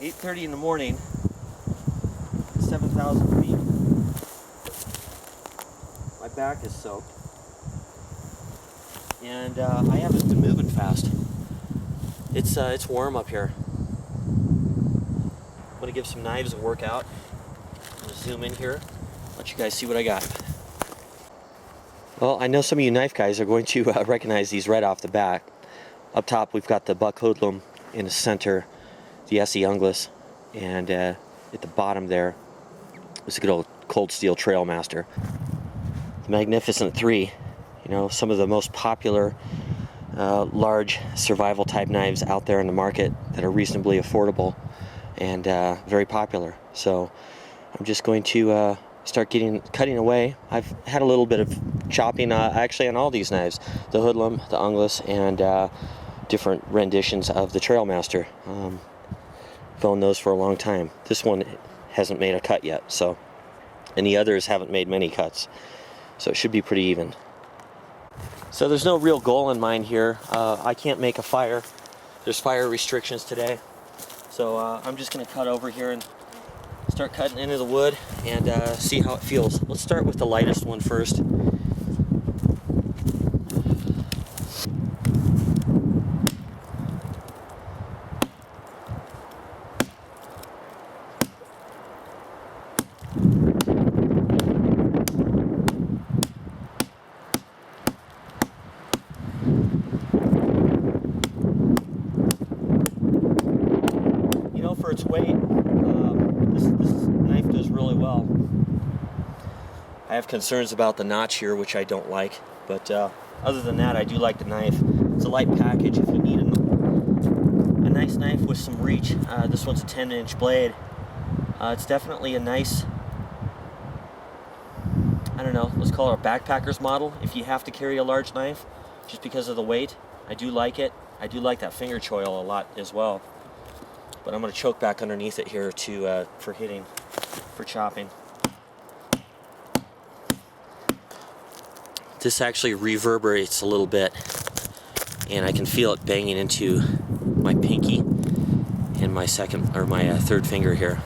8:30 in the morning, 7,000 feet. My back is soaked, and I haven't been moving fast. It's warm up here. I'm gonna give some knives a workout. I'm gonna zoom in here, let you guys see what I got. Well, I know some of you knife guys are going to recognize these right off the bat. Up top, we've got the buck Hoodlum. In the center, the ESEE Junglas, and at the bottom there is a good old cold steel Trailmaster. The Magnificent 3, you know, some of the most popular large survival type knives out there in the market that are reasonably affordable and very popular. So I'm just going to start cutting away. I've had a little bit of chopping actually on all these knives, the Hoodlum, the Junglas, and different renditions of the Trailmaster. I've owned those for a long time. This one hasn't made a cut yet, so, and the others haven't made many cuts, so it should be pretty even. So there's no real goal in mind here. I can't make a fire. There's fire restrictions today, so I'm just going to cut over here and start cutting into the wood and see how it feels. Let's start with the lightest one first. For its weight, this knife does really well. I have concerns about the notch here, which I don't like, but other than that, I do like the knife. It's a light package if you need a nice knife with some reach. This one's a 10-inch blade. It's definitely a nice, I don't know, let's call it a backpacker's model. If you have to carry a large knife, just because of the weight, I do like it. I do like that finger choil a lot as well. But I'm going to choke back underneath it here for hitting, for chopping. This actually reverberates a little bit, and I can feel it banging into my pinky and my third finger here.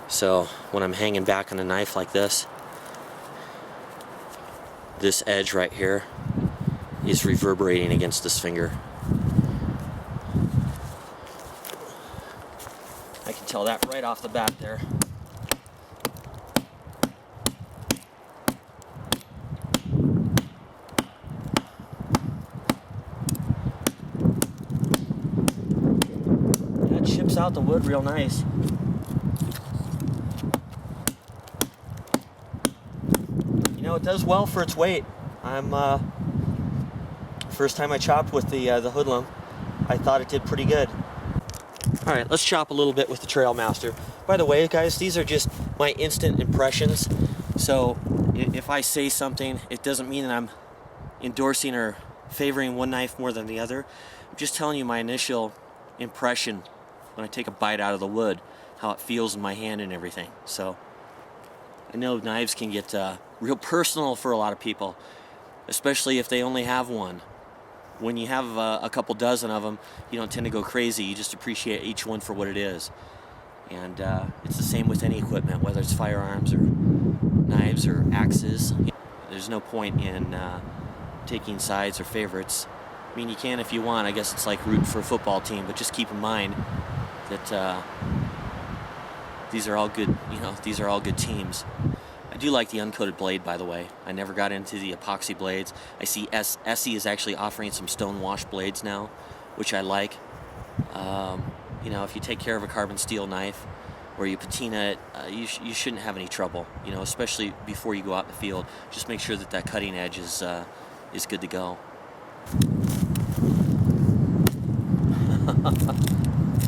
So when I'm hanging back on a knife like this edge right here is reverberating against this finger. I can tell that right off the bat there. That chips out the wood real nice. You know, it does well for its weight. First time I chopped with the Hoodlum, I thought it did pretty good. Alright, let's chop a little bit with the Trailmaster. By the way, guys, these are just my instant impressions. So if I say something, it doesn't mean that I'm endorsing or favoring one knife more than the other. I'm just telling you my initial impression when I take a bite out of the wood, how it feels in my hand and everything. So I know knives can get real personal for a lot of people, especially if they only have one. When you have a couple dozen of them, you don't tend to go crazy. You just appreciate each one for what it is. And it's the same with any equipment, whether it's firearms or knives or axes. There's no point in taking sides or favorites. I mean, you can if you want. I guess it's like rooting for a football team, but just keep in mind that these are all good. You know, these are all good teams. I do like the uncoated blade, by the way. I never got into the epoxy blades. I see ESEE is actually offering some stone wash blades now, which I like. You know, if you take care of a carbon steel knife or you patina it, you shouldn't have any trouble. You know, especially before you go out in the field. Just make sure that that cutting edge is good to go.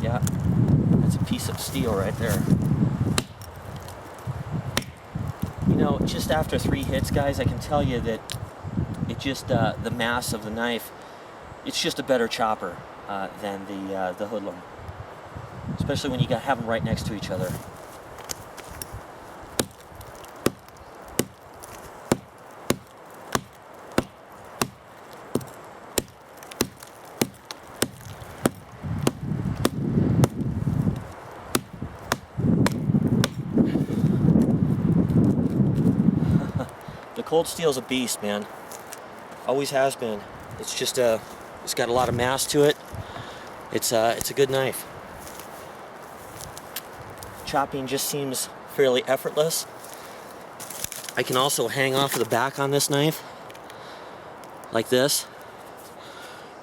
Yeah, that's a piece of steel right there. You know, just after 3 hits, guys, I can tell you that it just, the mass of the knife, it's just a better chopper than the Hoodlum. Especially when you have them right next to each other. cold steel's a beast, man. Always has been. It's just it's got a lot of mass to it. It's a good knife. Chopping just seems fairly effortless. I can also hang off of the back on this knife like this,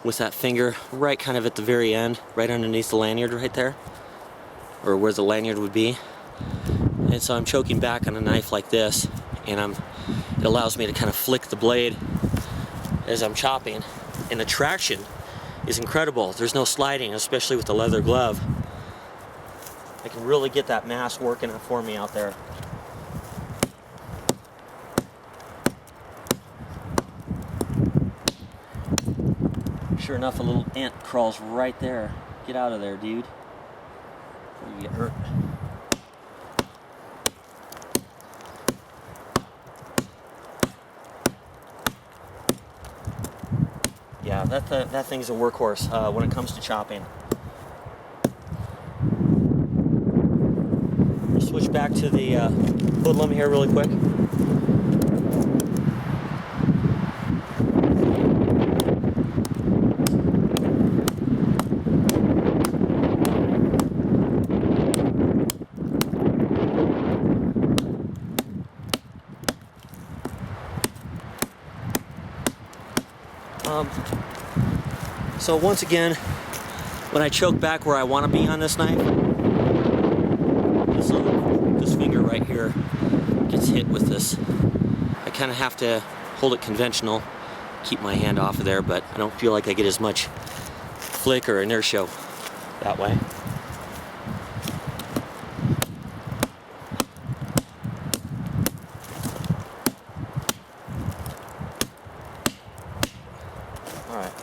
with that finger right kind of at the very end, right underneath the lanyard right there, or where the lanyard would be. And so I'm choking back on a knife like this, and it allows me to kind of flick the blade as I'm chopping, and the traction is incredible. There's no sliding, especially with the leather glove. I can really get that mass working for me out there. Sure enough, a little ant crawls right there. Get out of there, dude, before you get hurt. Yeah, that thing's a workhorse when it comes to chopping. We'll switch back to the Hoodlum here really quick. So once again, when I choke back where I want to be on this knife, this finger right here gets hit with this. I kind of have to hold it conventional, keep my hand off of there, but I don't feel like I get as much flick or inertia that way. Alright,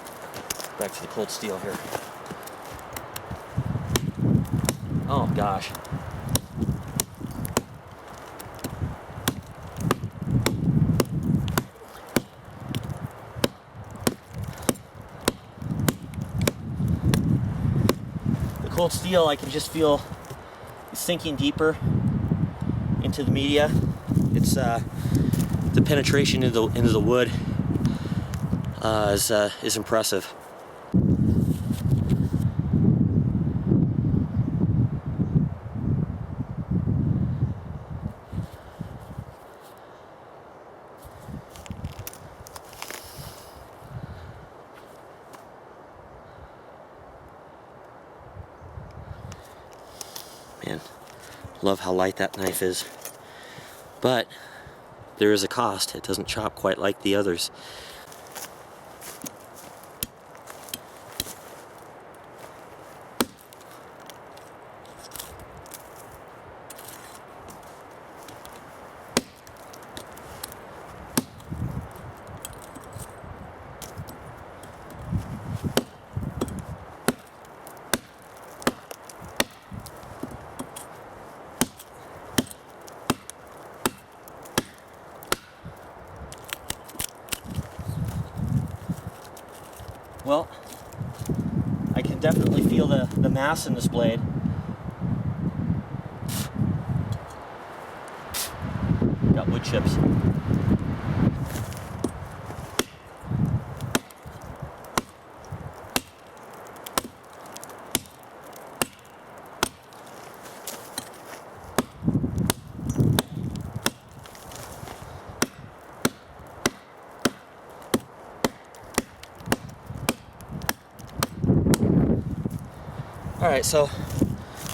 back to the cold steel here. Oh gosh. The cold steel, I can just feel sinking deeper into the media. It's the penetration into the wood is impressive. Man, love how light that knife is. But there is a cost. It doesn't chop quite like the others. Well, I can definitely feel the mass in this blade. Got wood chips. Alright, so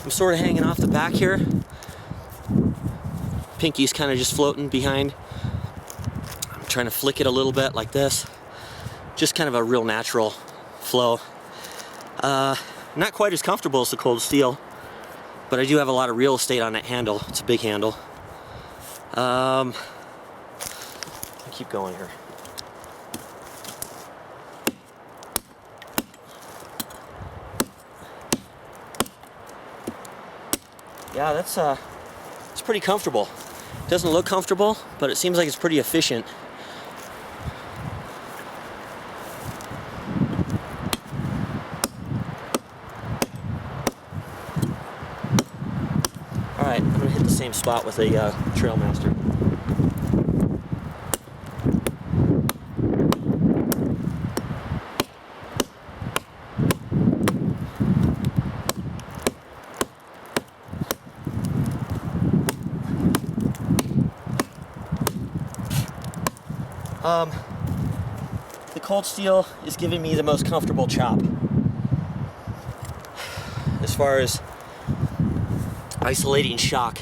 I'm sort of hanging off the back here. Pinky's kind of just floating behind. I'm trying to flick it a little bit like this. Just kind of a real natural flow. Not quite as comfortable as the cold steel, but I do have a lot of real estate on that handle. It's a big handle. I'll keep going here. Yeah, it's pretty comfortable. It doesn't look comfortable, but it seems like it's pretty efficient. Alright, I'm going to hit the same spot with a Trailmaster. The cold steel is giving me the most comfortable chop. As far as isolating shock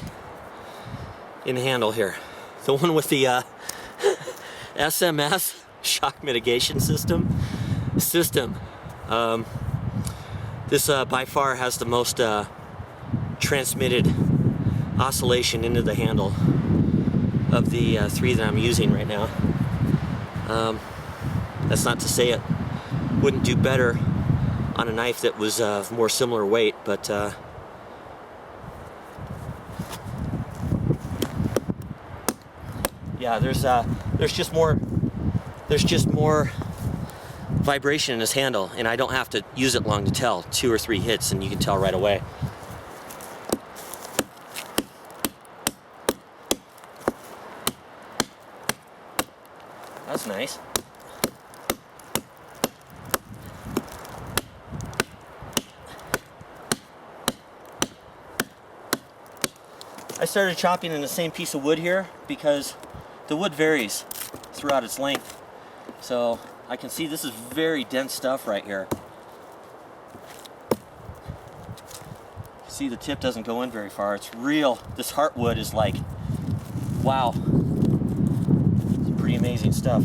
in the handle here. The one with the SMS shock mitigation system. This by far has the most transmitted oscillation into the handle of the three that I'm using right now. That's not to say it wouldn't do better on a knife that was more similar weight, but yeah, there's just more vibration in this handle, and I don't have to use it long to tell. 2 or 3 hits and you can tell right away. That's nice. I started chopping in the same piece of wood here because the wood varies throughout its length. So I can see this is very dense stuff right here. See, the tip doesn't go in very far. It's real. This heartwood is like, wow. It's pretty amazing stuff.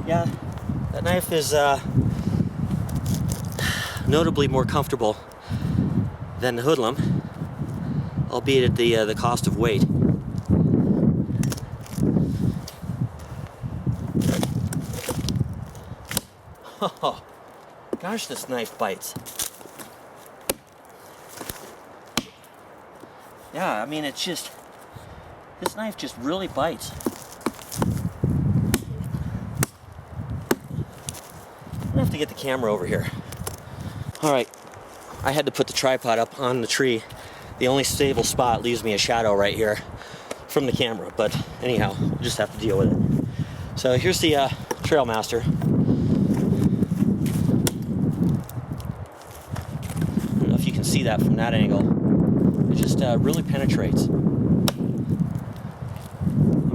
Yeah, that knife is notably more comfortable than the Hoodlum, albeit at the cost of weight. Oh, gosh, this knife bites. Yeah, I mean, it's just, this knife just really bites. I have to get the camera over here. Alright, I had to put the tripod up on the tree. The only stable spot leaves me a shadow right here from the camera, but anyhow, we'll just have to deal with it. So here's the Trailmaster. I don't know if you can see that from that angle. It just really penetrates. I'm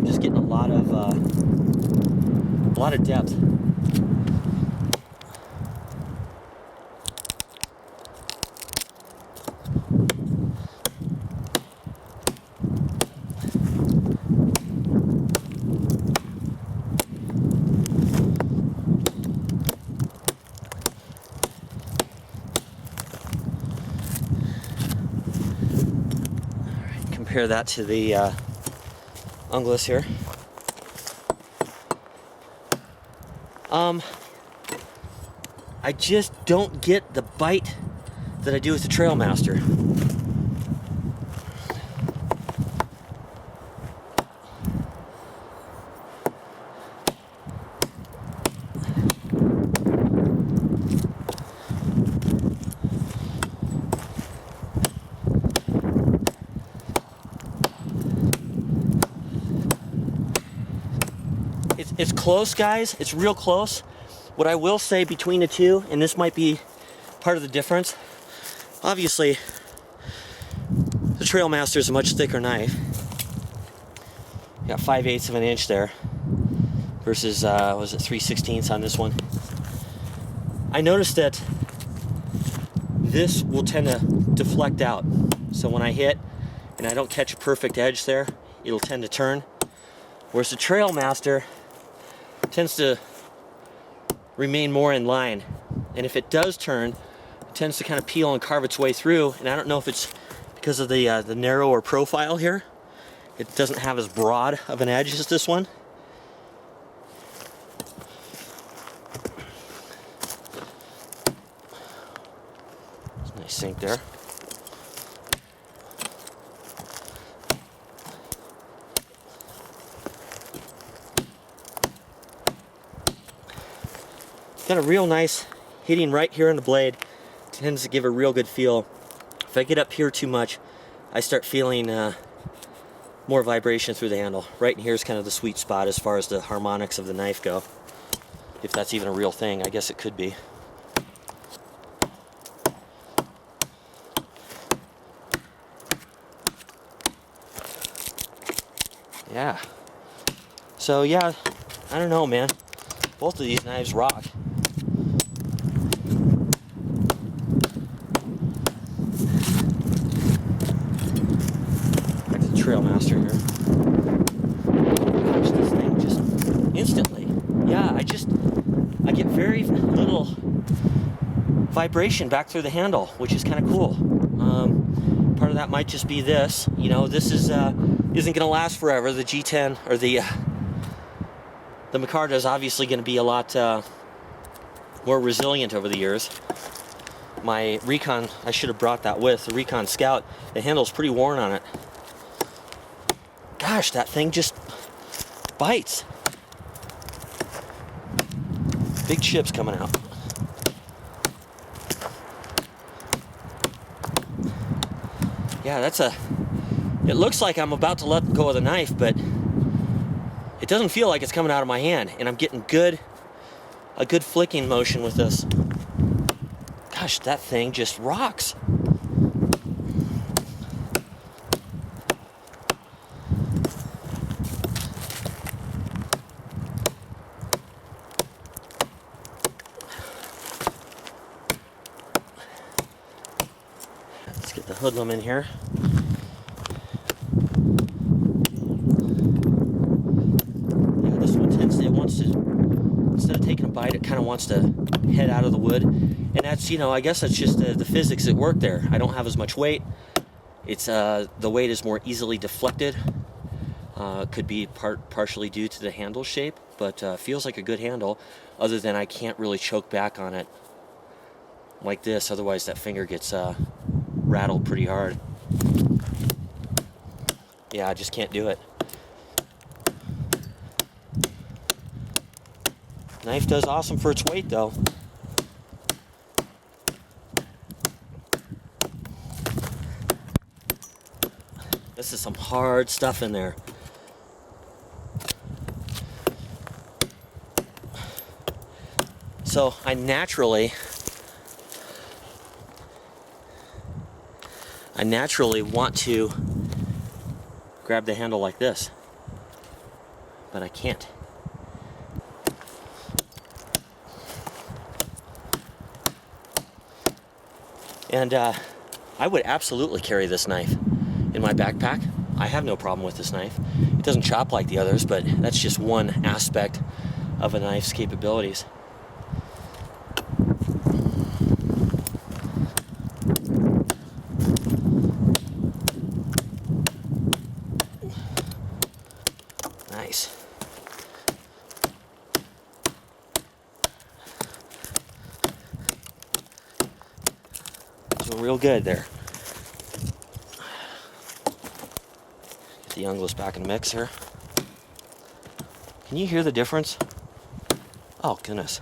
just getting a lot of depth. Compare that to the Junglas here. I just don't get the bite that I do with the Trailmaster. It's close, guys. It's real close. What I will say between the two, and this might be part of the difference, obviously the Trailmaster is a much thicker knife. You got 5/8 of an inch there versus was it 3/16 on this one. I noticed that this will tend to deflect out. So when I hit and I don't catch a perfect edge there, it'll tend to turn. Whereas the Trailmaster tends to remain more in line, and if it does turn, it tends to kind of peel and carve its way through. And I don't know if it's because of the narrower profile here. It doesn't have as broad of an edge as this one. There's a nice sink there. got a real nice hitting right here on the blade. Tends to give a real good feel. If I get up here too much, I start feeling more vibration through the handle. Right in here is kind of the sweet spot as far as the harmonics of the knife go. If that's even a real thing, I guess it could be. Yeah. So yeah, I don't know, man. Both of these knives rock. Back to the Trail Master here. Gosh, this thing just instantly. Yeah, I get very little vibration back through the handle, which is kind of cool. Part of that might just be this. You know, this is isn't going to last forever. The G10 or the Micarta is obviously going to be a lot more resilient over the years. My Recon, I should have brought that with. The Recon Scout, the handle's pretty worn on it. Gosh, that thing just bites. Big chips coming out. Yeah, it looks like I'm about to let go of the knife, but it doesn't feel like it's coming out of my hand, and I'm getting a good flicking motion with this. Gosh, that thing just rocks. Let's get the Hoodlum in here. Instead of taking a bite, it kind of wants to head out of the wood, and that's, you know, I guess that's just the physics at work there. I don't have as much weight. It's the weight is more easily deflected. Could be partially due to the handle shape, but feels like a good handle, other than I can't really choke back on it like this. Otherwise that finger gets rattled pretty hard. Yeah, I just can't do it. Knife does awesome for its weight, though. This is some hard stuff in there. So I naturally want to grab the handle like this, but I can't. And I would absolutely carry this knife in my backpack. I have no problem with this knife. It doesn't chop like the others, but that's just one aspect of a knife's capabilities. Nice. Real good there. Get the Junglas back in the mix here. Can you hear the difference? Oh goodness.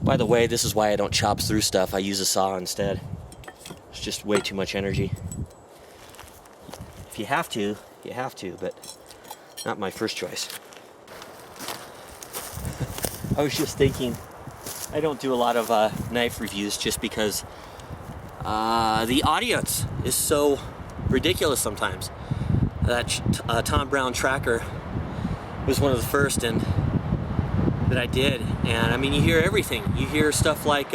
By the way, this is why I don't chop through stuff. I use a saw instead. It's just way too much energy. If you have to, you have to, but not my first choice. I was just thinking, I don't do a lot of knife reviews just because the audience is so ridiculous sometimes. That Tom Brown tracker was one of the first that I did, and I mean, you hear everything. You hear stuff like,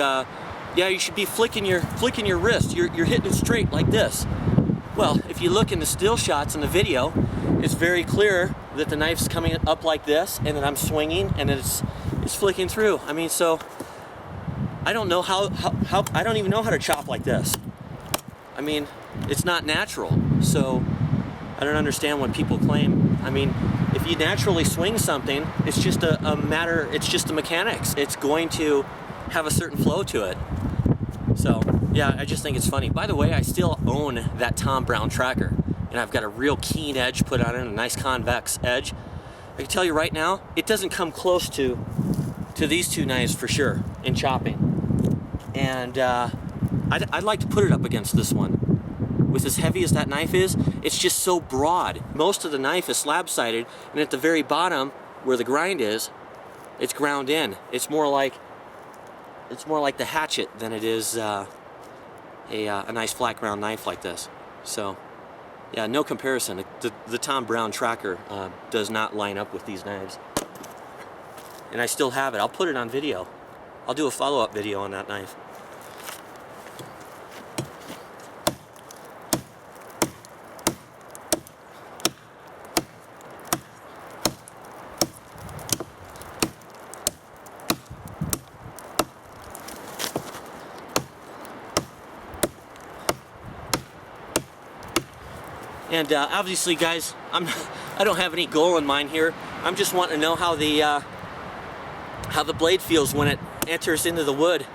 yeah, you should be flicking your wrist. You're hitting it straight like this. Well, if you look in the still shots in the video, it's very clear that the knife's coming up like this, and that I'm swinging, and it's flicking through. I mean, so I don't know how I don't even know how to chop like this. I mean, it's not natural. So I don't understand what people claim. I mean, If you naturally swing something, it's just it's just the mechanics. It's going to have a certain flow to it. So yeah, I just think it's funny. By the way, I still own that Tom Brown tracker, and I've got a real keen edge put on it, a nice convex edge. I can tell you right now, it doesn't come close to these two knives for sure in chopping. And I'd like to put it up against this one. With as heavy as that knife is, it's just so broad. Most of the knife is slab-sided, and at the very bottom, where the grind is, it's ground in. It's more like the hatchet than it is a nice flat ground knife like this. So, yeah, no comparison. The Tom Brown tracker does not line up with these knives. And I still have it. I'll put it on video. I'll do a follow-up video on that knife. And obviously, guys, I don't have any goal in mind here. I'm just wanting to know how the blade feels when it enters into the wood,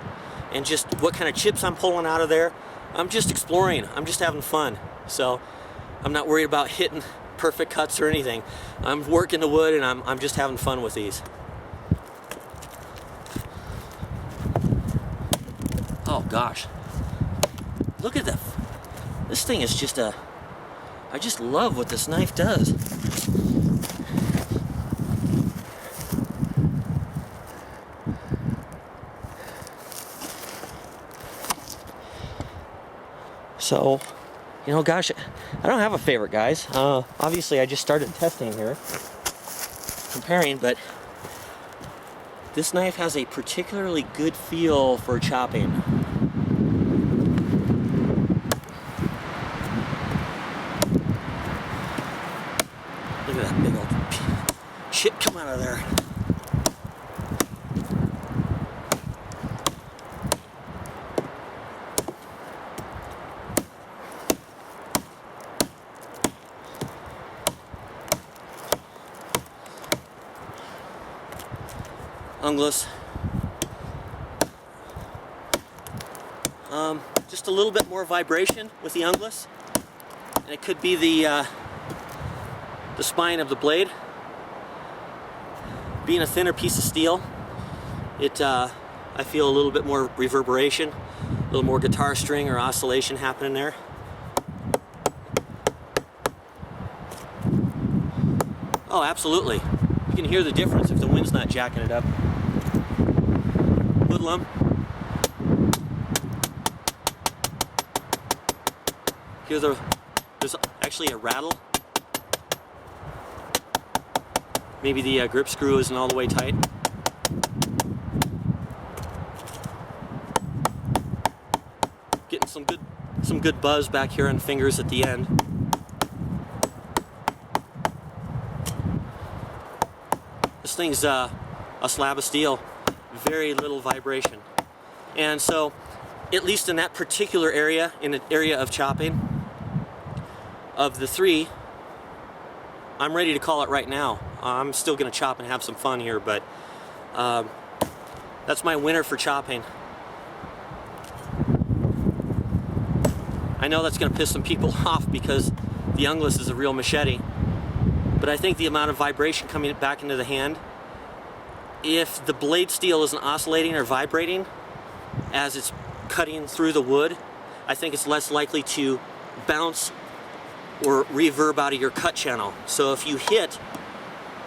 and just what kind of chips I'm pulling out of there. I'm just exploring. I'm just having fun. So I'm not worried about hitting perfect cuts or anything. I'm working the wood, and I'm just having fun with these. Oh gosh, look at that. This thing is just I just love what this knife does. So, you know, gosh, I don't have a favorite, guys. Obviously, I just started testing here, comparing, but this knife has a particularly good feel for chopping. Look at that big old chip come out of there. Junglas. Just a little bit more vibration with the Junglas, and it could be the spine of the blade. Being a thinner piece of steel, I feel a little bit more reverberation, a little more guitar string or oscillation happening there. Oh, absolutely. You can hear the difference if the wind's not jacking it up. Hoodlum. There's actually a rattle. Maybe the grip screw isn't all the way tight. Getting some good buzz back here on fingers at the end. This thing's a slab of steel, very little vibration. And so, at least in that particular area, in the area of chopping, of the three, I'm ready to call it right now. I'm still going to chop and have some fun here, but that's my winner for chopping. I know that's going to piss some people off because the Junglas is a real machete, but I think the amount of vibration coming back into the hand, if the blade steel isn't oscillating or vibrating as it's cutting through the wood, I think it's less likely to bounce or reverb out of your cut channel. So if you hit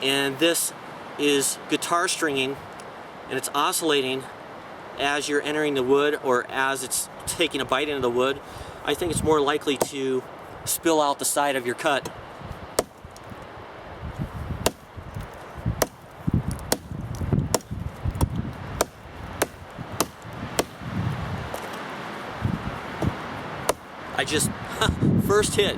and this is guitar stringing and it's oscillating as you're entering the wood or as it's taking a bite into the wood, I think it's more likely to spill out the side of your cut. I just first hit.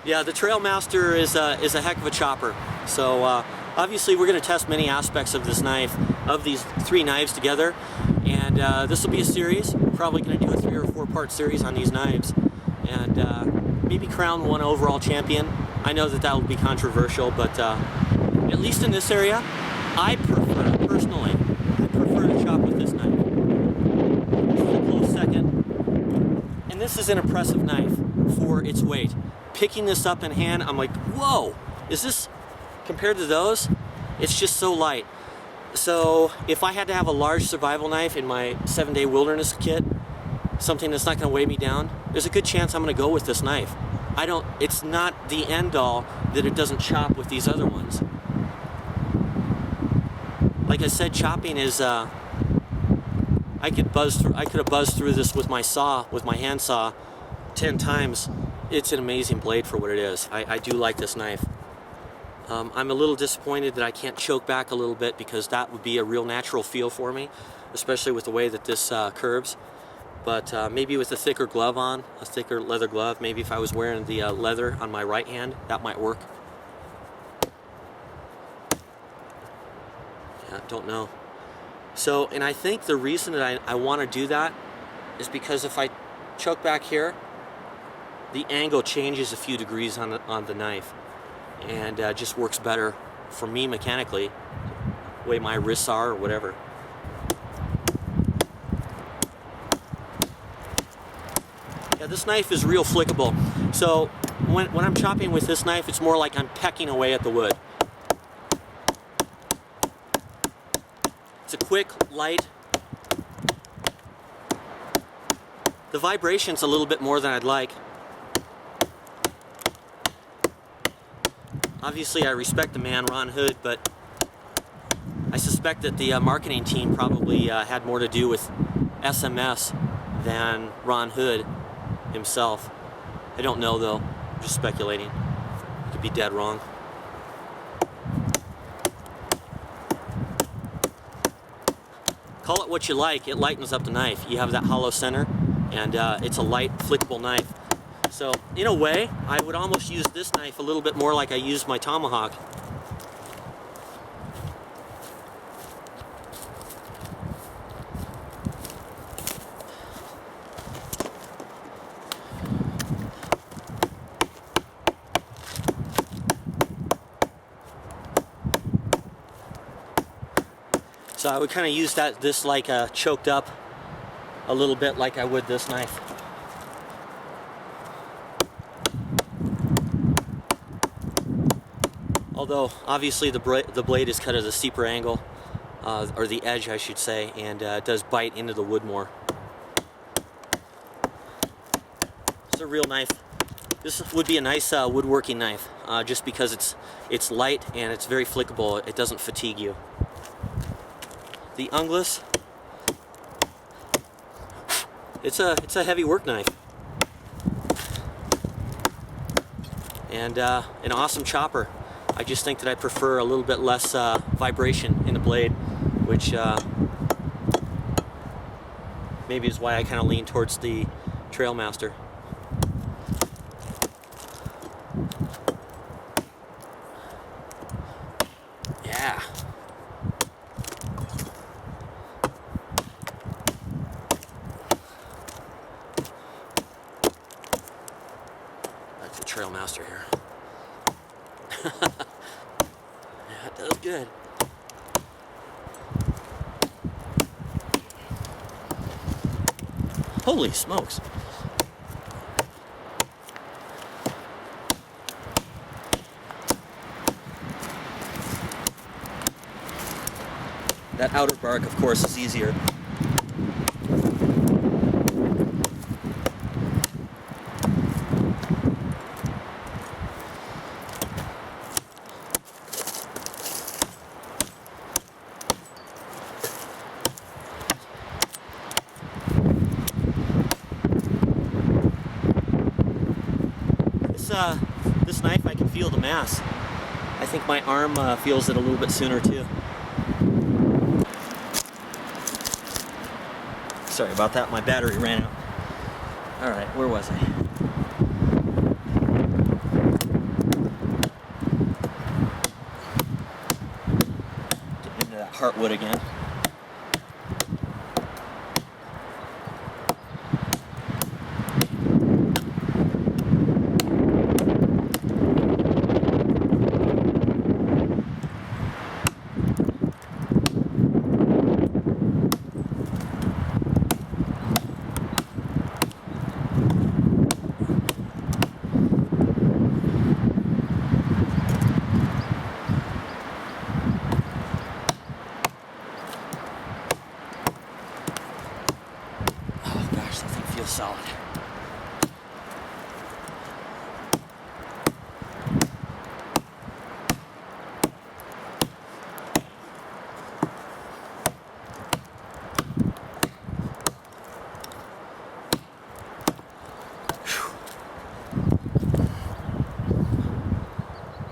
Yeah, the Trailmaster is a heck of a chopper. So obviously we're going to test many aspects of this knife, of these three knives together, and this will be a series. Probably going to do a 3 or 4 part series on these knives. and maybe crown one overall champion. I know that will be controversial, but at least in this area, I prefer, personally, I prefer to chop with this knife. This is a close second, and this is an impressive knife for its weight. Picking this up in hand, I'm like, whoa, is this, compared to those, it's just so light. So if I had to have a large survival knife in my 7-day wilderness kit, something that's not going to weigh me down, there's a good chance I'm going to go with this knife. It's not the end all that it doesn't chop with these other ones. Like I said, chopping is, I could have buzzed through this with my saw, with my hand saw, 10 times. It's an amazing blade for what it is. I do like this knife. I'm a little disappointed that I can't choke back a little bit, because that would be a real natural feel for me, especially with the way that this curves. But maybe with a thicker glove on, a thicker leather glove, maybe if I was wearing the leather on my right hand, that might work. Yeah, don't know. So, and I think the reason that I want to do that is because if I choke back here, the angle changes a few degrees on the knife, and just works better for me mechanically, the way my wrists are or whatever. Yeah, this knife is real flickable. So when I'm chopping with this knife, it's more like I'm pecking away at the wood. It's a quick, light. The vibration's a little bit more than I'd like. Obviously, I respect the man, Ron Hood, but I suspect that the marketing team probably had more to do with SMS than Ron Hood himself. I don't know, though. I'm just speculating. I could be dead wrong. Call it what you like, it lightens up the knife. You have that hollow center, and it's a light, flickable knife. So, in a way, I would almost use this knife a little bit more like I use my tomahawk. So I would kind of use this like choked up a little bit like I would this knife. Although obviously the blade is cut at a steeper angle, or the edge I should say, and it does bite into the wood more. It's a real knife. This would be a nice woodworking knife, just because it's light and it's very flickable. It doesn't fatigue you. The Junglas, it's a heavy work knife, and an awesome chopper. I just think that I prefer a little bit less vibration in the blade, which maybe is why I kind of lean towards the Trailmaster. Yeah. That's the Trailmaster here. Yeah, that does good. Holy smokes. That outer bark, of course, is easier. This knife, I can feel the mass. I think my arm feels it a little bit sooner too. Sorry about that, my battery ran out. Alright, where was I? Get into that heartwood again. solid.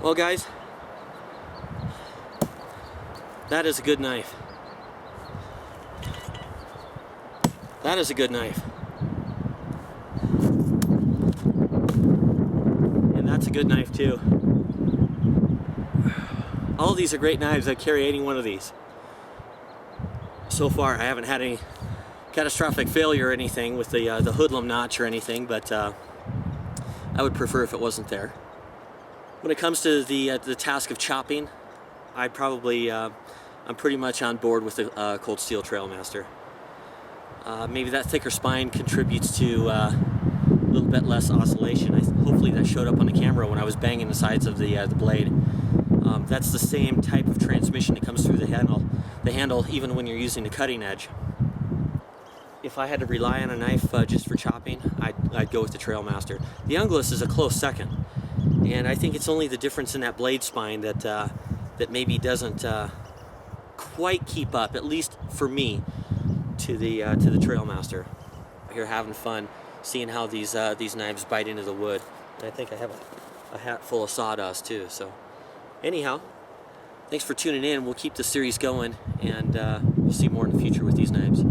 Well guys, that is a good knife. That is a good knife. And that's a good knife too. All of these are great knives. I'd carry any one of these. So far I haven't had any catastrophic failure or anything with the Hoodlum notch or anything, but I would prefer if it wasn't there. When it comes to the task of chopping, I'm pretty much on board with the Cold Steel Trailmaster. Maybe that thicker spine contributes to a little bit less oscillation. Hopefully that showed up on the camera when I was banging the sides of the blade. That's the same type of transmission that comes through the handle even when you're using the cutting edge. If I had to rely on a knife just for chopping, I'd go with the Trailmaster. The Junglas is a close second. And I think it's only the difference in that blade spine that maybe doesn't quite keep up, at least for me, to the Trailmaster. Here having fun, seeing how these knives bite into the wood. And I think I have a hat full of sawdust too. So, anyhow, thanks for tuning in. We'll keep the series going, and we'll see more in the future with these knives.